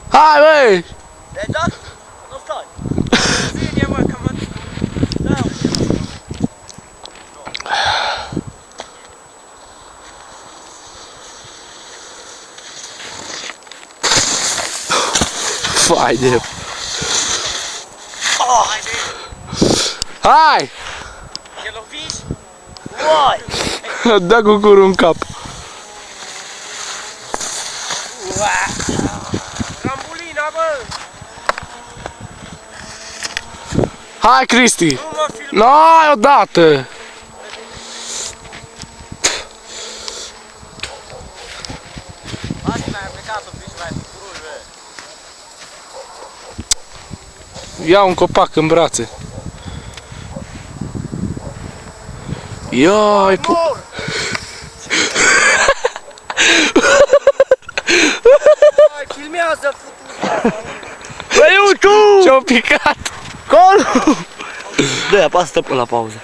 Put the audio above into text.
Hai, băi! Le-ai dat? Nu stai. Bine, mă, că mă... Da, Fai de... Hai! E loviși? uai! Dă cu curul în cap. Rambulina, bă! Hai, Cristi! Nu mă filma! N-ai odată! Asta mi-a plecat un pic mai bucurul, bă. Ia un copac în brațe. Iai, Mor! Hai, filmează, futu! Bă, YouTube! ce-o picat! Colo! Dă, apasă până la pauză.